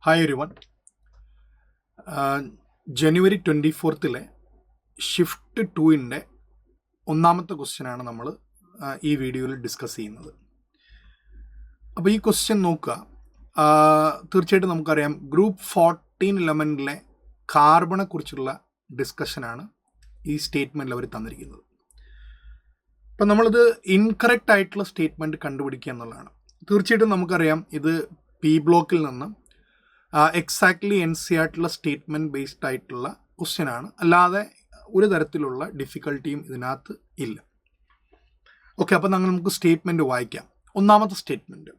Hi everyone. ജനുവരി 24 shift 2 ഒന്നാമത്തെ ക്വസ്റ്റ്യനാണ് നമ്മൾ ഈ വീഡിയോയിൽ ഡിസ്കസ് ചെയ്യുന്നത്. അപ്പോൾ ഈ ക്വസ്റ്റ്യൻ നോക്കുക. തീർച്ചയായിട്ടും നമുക്കറിയാം ഗ്രൂപ്പ് 14 എലമെൻറ്റിലെ കാർബണെ കുറിച്ചുള്ള ഡിസ്കഷനാണ് ഈ സ്റ്റേറ്റ്മെൻറ്റിൽ അവർ തന്നിരിക്കുന്നത്. അപ്പം നമ്മളിത് ഇൻകറക്റ്റ് ആയിട്ടുള്ള സ്റ്റേറ്റ്മെൻറ്റ് കണ്ടുപിടിക്കുക എന്നുള്ളതാണ്. തീർച്ചയായിട്ടും നമുക്കറിയാം ഇത് പി ബ്ലോക്കിൽ നിന്ന് എക്സാക്ട്ലി NCERT സ്റ്റേറ്റ്മെൻറ്റ് ബേസ്ഡ് ആയിട്ടുള്ള ക്വസ്റ്റ്യനാണ്, അല്ലാതെ ഒരു തരത്തിലുള്ള ഡിഫിക്കൽട്ടിയും ഇതിനകത്ത് ഇല്ല. ഓക്കെ, അപ്പോൾ നമുക്ക് സ്റ്റേറ്റ്മെൻറ്റ് വായിക്കാം. ഒന്നാമത്തെ statement,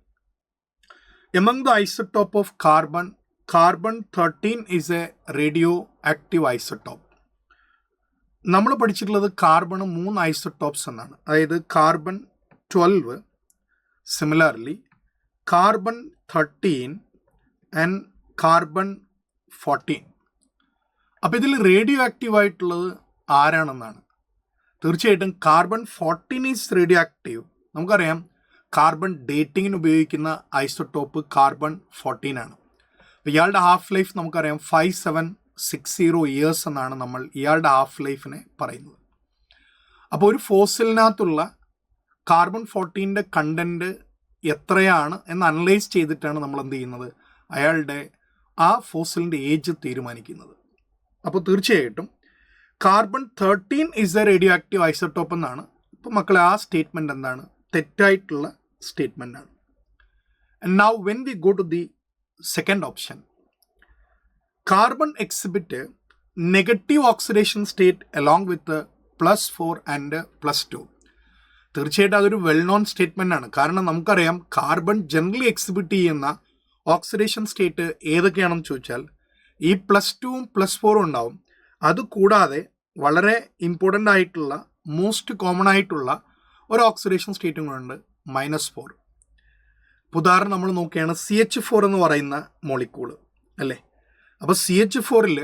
among the isotope of carbon 13 is a radioactive isotope. നമ്മൾ പഠിച്ചിട്ടുള്ളത് കാർബൺ 3 ഐസോട്ടോപ്സ് എന്നാണ്, അതായത് carbon 12, similarly carbon 13 and carbon 14. അപ്പോൾ ഇതിൽ റേഡിയോ ആക്റ്റീവ് ആയിട്ടുള്ളത് ആരാണെന്നാണ്. തീർച്ചയായിട്ടും കാർബൺ 14 ഈസ് റേഡിയോ ആക്റ്റീവ്. നമുക്കറിയാം കാർബൺ ഡേറ്റിങ്ങിന് ഉപയോഗിക്കുന്ന ഐസോട്ടോപ്പ് കാർബൺ 14 ആണ്. അപ്പോൾ ഇയാളുടെ ഹാഫ് ലൈഫ് നമുക്കറിയാം 5760 ഇയേഴ്സ് എന്നാണ് നമ്മൾ ഇയാളുടെ ഹാഫ് ലൈഫിനെ പറയുന്നത്. അപ്പോൾ ഒരു ഫോസിലിനകത്തുള്ള കാർബൺ 14 കണ്ടൻറ്റ് എത്രയാണ് എന്ന് അനലൈസ് ചെയ്തിട്ടാണ് നമ്മൾ എന്ത് ചെയ്യുന്നത്, അയാളുടെ ആ ഫോസിലിൻ്റെ ഏജ് തീരുമാനിക്കുന്നത്. അപ്പോൾ തീർച്ചയായിട്ടും carbon 13 is a radioactive isotope എന്നാണ്. അപ്പോൾ മക്കളെ ആ സ്റ്റേറ്റ്മെൻറ്റ് എന്താണ്? തെറ്റായിട്ടുള്ള സ്റ്റേറ്റ്മെൻ്റ് ആണ്. And now when we go to the second option, carbon exhibit negative oxidation state along with +4 and +2. തീർച്ചയായിട്ടും അതൊരു വെൽ നോൺ സ്റ്റേറ്റ്മെൻ്റ് ആണ്. കാരണം നമുക്കറിയാം കാർബൺ ജനറലി എക്സിബിറ്റ് ചെയ്യുന്ന ഓക്സിഡേഷൻ സ്റ്റേറ്റ് ഏതൊക്കെയാണെന്ന് ചോദിച്ചാൽ ഈ +2ഉം +4ഉം ഉണ്ടാവും. അതുകൂടാതെ വളരെ ഇമ്പോർട്ടൻ്റ് ആയിട്ടുള്ള മോസ്റ്റ് കോമൺ ആയിട്ടുള്ള ഒരു ഓക്സിഡേഷൻ സ്റ്റേറ്റും കൂടെ -4. ഉദാഹരണം നമ്മൾ നോക്കുകയാണ് CH4 എന്ന് പറയുന്ന മോളിക്യൂള് അല്ലേ. അപ്പോൾ CH4ൽ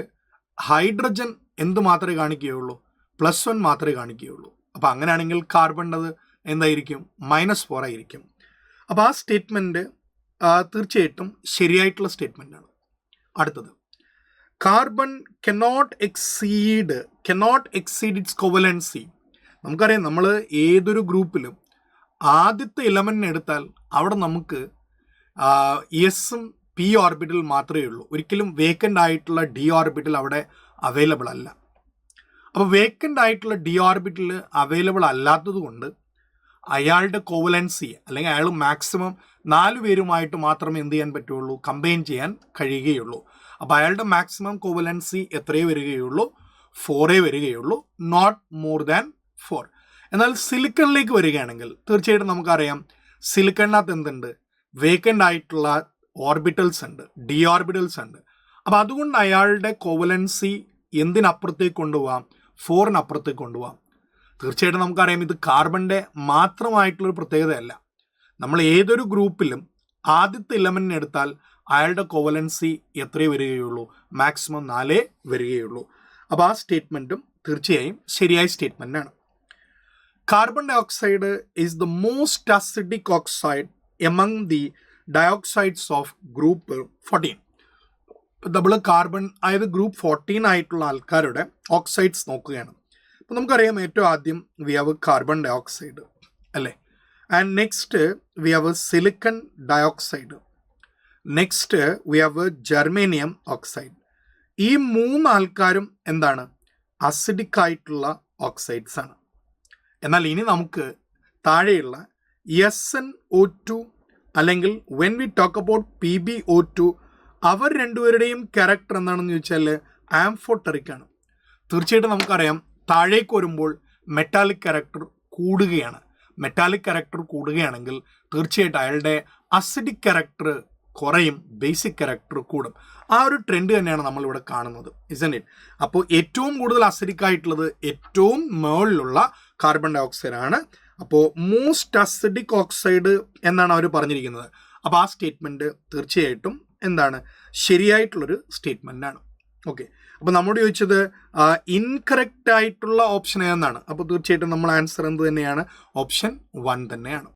ഹൈഡ്രജൻ എന്ത് മാത്രമേ കാണിക്കുകയുള്ളൂ? +1 മാത്രമേ കാണിക്കുകയുള്ളൂ. അപ്പോൾ അങ്ങനെയാണെങ്കിൽ കാർബണിൻ്റെത് എന്തായിരിക്കും? -4 ആയിരിക്കും. അപ്പോൾ ആ സ്റ്റേറ്റ്മെൻറ്റ് തീർച്ചയായിട്ടും ശരിയായിട്ടുള്ള സ്റ്റേറ്റ്മെൻ്റ് ആണ്. അടുത്തത്, കാർബൺ കനോട്ട് എക്സീഡ് ഇറ്റ്സ് കോവലൻസി. നമുക്കറിയാം നമ്മൾ ഏതൊരു ഗ്രൂപ്പിലും ആദ്യത്തെ എലമെൻറ്റിനെ എടുത്താൽ അവിടെ നമുക്ക് എസും പി ഓർബിറ്റൽ മാത്രമേ ഉള്ളൂ. ഒരിക്കലും വേക്കൻ്റ് ആയിട്ടുള്ള ഡി ഓർബിറ്റൽ അവിടെ അവൈലബിൾ അല്ല. അപ്പോൾ വേക്കൻ്റ് ആയിട്ടുള്ള ഡി ഓർബിറ്റൽ അവൈലബിൾ അല്ലാത്തത് കൊണ്ട് അയാളുടെ കോവലൻസി അല്ലെങ്കിൽ അയാൾ മാക്സിമം 4 പേരുമായിട്ട് മാത്രമേ എന്ത് ചെയ്യാൻ പറ്റുള്ളൂ? കമ്പൈൻ ചെയ്യാൻ കഴിയുകയുള്ളൂ. അപ്പോൾ അയാളുടെ മാക്സിമം കോവലൻസി എത്രയേ വരികയുള്ളൂ? 4 വരികയുള്ളൂ, നോട്ട് മോർ ദാൻ 4. എന്നാൽ സിലിക്കണിലേക്ക് വരികയാണെങ്കിൽ തീർച്ചയായിട്ടും നമുക്കറിയാം സിലിക്കണിനകത്ത് എന്തുണ്ട്? വേക്കൻ്റ് ആയിട്ടുള്ള ഓർബിറ്റൽസ് ഉണ്ട്, ഡി ഓർബിറ്റൽസ് ഉണ്ട്. അപ്പോൾ അതുകൊണ്ട് അയാളുടെ കോവലൻസി എന്തിനപ്പുറത്തേക്ക് കൊണ്ടുപോകാം? 4-നപ്പുറത്തേക്ക് കൊണ്ടുപോകാം. തീർച്ചയായിട്ടും നമുക്കറിയാം ഇത് കാർബണിൻ്റെ മാത്രമായിട്ടുള്ളൊരു പ്രത്യേകതയല്ല. നമ്മൾ ഏതൊരു ഗ്രൂപ്പിലും ആദ്യത്തെ എലമെൻറ്റിനെ എടുത്താൽ അയാളുടെ കോവലൻസി എത്രയേ വരികയുള്ളൂ? മാക്സിമം 4 വരികയുള്ളൂ. അപ്പോൾ ആ സ്റ്റേറ്റ്മെൻറ്റും തീർച്ചയായും ശരിയായ സ്റ്റേറ്റ്മെൻറ്റാണ്. Carbon dioxide is the most acidic oxide among the dioxides of group 14. നമ്മൾ കാർബൺ അതായത് ഗ്രൂപ്പ് 14 ആയിട്ടുള്ള ആൾക്കാരുടെ ഓക്സൈഡ്സ് നോക്കുകയാണ്. അപ്പോൾ നമുക്കറിയാം ഏറ്റവും ആദ്യം വി ഹാവ് കാർബൺ ഡയോക്സൈഡ് അല്ലേ. And next we have silicon dioxide, next we have germanium oxide. ഈ 3 ആൾക്കാരും എന്താണ്? അസിഡിക് ആയിട്ടുള്ള ഓക്സൈഡ്സ് ആണ്. എന്നാൽ ഇനി നമുക്ക് താഴെയുള്ള SnO2 അല്ലെങ്കിൽ when we talk about PbO2, അവർ രണ്ടുപേരുടെയും ക്യാരക്ടർ എന്താണെന്ന് ചോദിച്ചാൽ ആംഫോട്ടറിക് ആണ്. തീർച്ചയായിട്ടും നമുക്കറിയാം താഴേക്ക് വരുമ്പോൾ മെറ്റാലിക് ക്യാരക്ടർ കൂടുകയാണ്. മെറ്റാലിക് ക്യാരക്ടർ കൂടുകയാണെങ്കിൽ തീർച്ചയായിട്ടും അയാളുടെ അസിഡിക് ക്യാരക്ടർ കുറയും, ബേസിക് ക്യാരക്ടർ കൂടും. ആ ഒരു ട്രെൻഡ് തന്നെയാണ് നമ്മളിവിടെ കാണുന്നത്, ഇസന്റ് ഇറ്റ്? അപ്പോൾ ഏറ്റവും കൂടുതൽ അസിഡിക് ആയിട്ടുള്ളത് ഏറ്റവും മുകളിലുള്ള കാർബൺ ഡയോക്സൈഡ് ആണ്. അപ്പോൾ മോസ്റ്റ് അസിഡിക് ഓക്സൈഡ് എന്നാണ് അവർ പറഞ്ഞിരിക്കുന്നത്. അപ്പോൾ ആ സ്റ്റേറ്റ്മെൻറ്റ് തീർച്ചയായിട്ടും എന്താണ്? ശരിയായിട്ടുള്ളൊരു സ്റ്റേറ്റ്മെൻ്റ് ആണ്. ഓക്കെ, അപ്പോൾ നമ്മോട് ചോദിച്ചത് ഇൻകറക്റ്റ് ആയിട്ടുള്ള ഓപ്ഷൻ ഏതെന്നാണ്. അപ്പോൾ തീർച്ചയായിട്ടും നമ്മൾ ആൻസർ എന്ത് തന്നെയാണ്? ഓപ്ഷൻ 1 തന്നെയാണ്.